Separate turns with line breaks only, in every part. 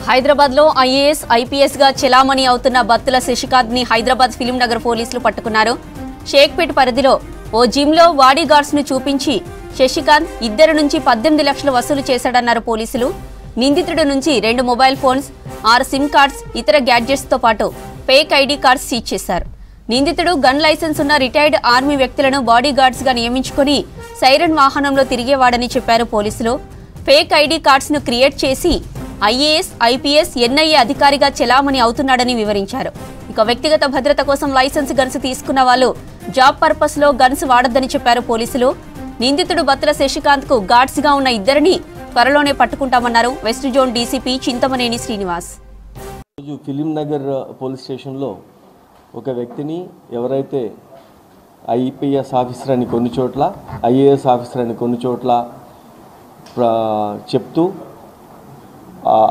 హైదరాబాద్ లో IAS IPS గా చెలామణి అవుతున్న బత్తుల శశికాంత్ ని హైదరాబాద్ ఫిలిం నగర్ పోలీసులు పట్టుకున్నారు. షేక్పేట్ పరిధిలో ఓ జిమ్ లో బాడీ గార్డ్స్ ను చూపించి శశికాంత్ ఇద్దరు నుంచి 18 లక్షలు వసూలు చేశాడన్నారు పోలీసులు. నిందితుడి నుంచి 2 మొబైల్ ఫోన్స్, 6 సిమ్ కార్డ్స్, ఇతర గ్యాడ్జెట్స్ తో పాటు ఫేక్ ఐడి కార్డ్స్ సీజ్ చేశారు. నిందితుడు గన్ లైసెన్స్ ఉన్న రిటైర్డ్ ఆర్మీ వ్యక్తులను బాడీ గార్డ్స్ గా నియమించుకుని సైరన్ వాహనంలో తిరిగేవాడని చెప్పారు పోలీసులు. ఫేక్ ఐడి కార్డ్స్ ను క్రియేట్ చేసి ఐఏఎస్, ఐపీఎస్, ఎన్ఐఏ అధికారిగా చెలామణి అవుతున్నాడని వివరించారు. ఇక వ్యక్తిగత భద్రత కోసం లైసెన్స్ గన్స్ తీసుకున్న వాళ్ళు జాబ్ పర్పస్ లో గన్స్ వాడొద్దని చెప్పారు పోలీసులు. నిందితుడు బత్తుల శశికాంత్ కు గార్డ్స్ గా ఉన్న ఇద్దరిని త్వరలోనే పట్టుకుంటామన్నారు west zone DCP Chintamaneni Srinivas.
Film Nagar police స్టేషన్లో ఒక వ్యక్తిని ఎవరైతే ఐపీఎస్ ఆఫీసర్ అని కొన్ని చోట్ల, ఐఏఎస్ ఆఫీసర్ అని కొన్ని చోట్ల చెప్తూ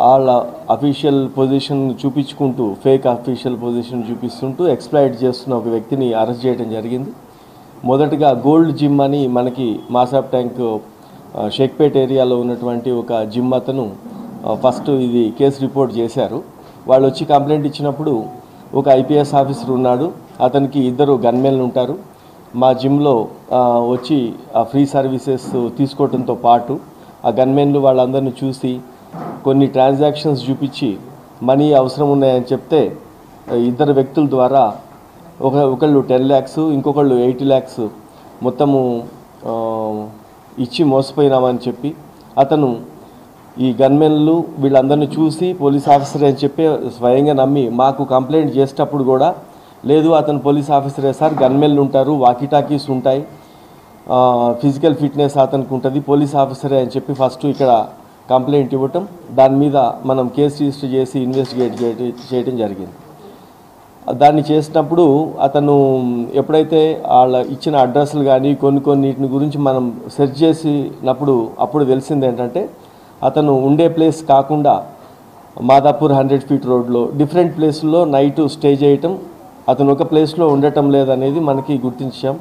వాళ్ళ అఫీషియల్ పొజిషన్ చూపించుకుంటూ, ఫేక్ అఫీషియల్ పొజిషన్ చూపిస్తుంటూ ఎక్స్ప్లాయిట్ చేస్తున్న ఒక వ్యక్తిని అరెస్ట్ చేయడం జరిగింది. మొదటగా గోల్డ్ జిమ్ అని మనకి మాసాబ్ ట్యాంక్ షేక్పేట్ ఏరియాలో ఉన్నటువంటి ఒక జిమ్ అతను ఫస్ట్ ఇది కేసు రిపోర్ట్ చేశారు. వాళ్ళు వచ్చి కంప్లైంట్ ఇచ్చినప్పుడు ఒక ఐపీఎస్ ఆఫీసర్ ఉన్నాడు, అతనికి 2 గన్మెన్లు ఉంటారు, మా జిమ్లో వచ్చి ఆ ఫ్రీ సర్వీసెస్ తీసుకోవడంతో పాటు ఆ గన్మెన్లు వాళ్ళందరినీ చూసి కొన్ని ట్రాన్సాక్షన్స్ చూపించి మనీ అవసరం ఉన్నాయని చెప్తే 2 వ్యక్తుల ద్వారా ఒకళ్ళు 10 lakhs, ఇంకొకళ్ళు 80 lakhs మొత్తము ఇచ్చి మోసపోయినామని చెప్పి అతను ఈ గన్మెన్లు వీళ్ళందరినీ చూసి పోలీస్ ఆఫీసర్ అని చెప్పి స్వయంగా నమ్మి మాకు కంప్లైంట్ చేసేటప్పుడు కూడా లేదు అతను పోలీస్ ఆఫీసరే సార్, గన్మెన్లు ఉంటారు, వాకీటాకీస్ ఉంటాయి, ఫిజికల్ ఫిట్నెస్ అతనికి ఉంటుంది, పోలీస్ ఆఫీసరే అని చెప్పి ఫస్ట్ ఇక్కడ కంప్లైంట్ ఇవ్వటం, దాని మీద మనం కేసు రిజిస్టర్ చేసి ఇన్వెస్టిగేట్ చేయడం జరిగింది. దాన్ని చేసినప్పుడు అతను ఎప్పుడైతే వాళ్ళ ఇచ్చిన అడ్రస్లు కానీ కొన్నిటిని గురించి మనం సెర్చ్ చేసినప్పుడు అప్పుడు తెలిసింది ఏంటంటే అతను ఉండే ప్లేస్ కాకుండా మాదాపూర్ 100 feet రోడ్లో డిఫరెంట్ ప్లేసుల్లో నైట్ స్టే చేయటం, అతను ఒక ప్లేస్లో ఉండటం లేదనేది మనకి గుర్తించాం.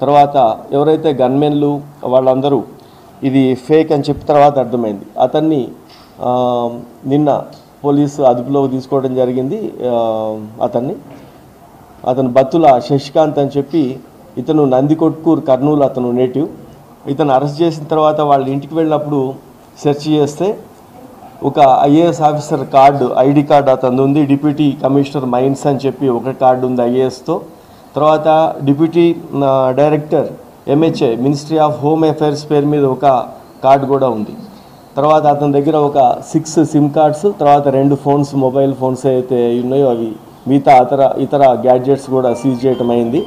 తర్వాత ఎవరైతే గన్మెన్లు వాళ్ళందరూ ఇది ఫేక్ అని చెప్పిన తర్వాత అర్థమైంది. అతన్ని నిన్న పోలీసు అదుపులోకి తీసుకోవడం జరిగింది. అతను బత్తుల శశికాంత్ అని చెప్పి, ఇతను నందికొట్కూరు కర్నూలు అతను నేటివ్. ఇతను అరెస్ట్ చేసిన తర్వాత వాళ్ళ ఇంటికి వెళ్ళినప్పుడు సెర్చ్ చేస్తే ఒక IAS officer card, ID card అతను ఉంది, డిప్యూటీ కమిషనర్ మైన్స్ అని చెప్పి ఒక కార్డు ఉంది ఐఏఎస్తో. తర్వాత deputy director MHA ministry of home affairs పేరు మీద ఒక కార్డు కూడా ఉంది. తర్వాత అతని దగ్గర ఒక 6 సిమ్ కార్డ్స్, తర్వాత 2 ఫోన్స్, మొబైల్ ఫోన్స్ అయితే ఉన్నాయో అవి, మిగతా ఇతర గ్యాడ్జెట్స్ కూడా సీజ్ చేయటం అయింది.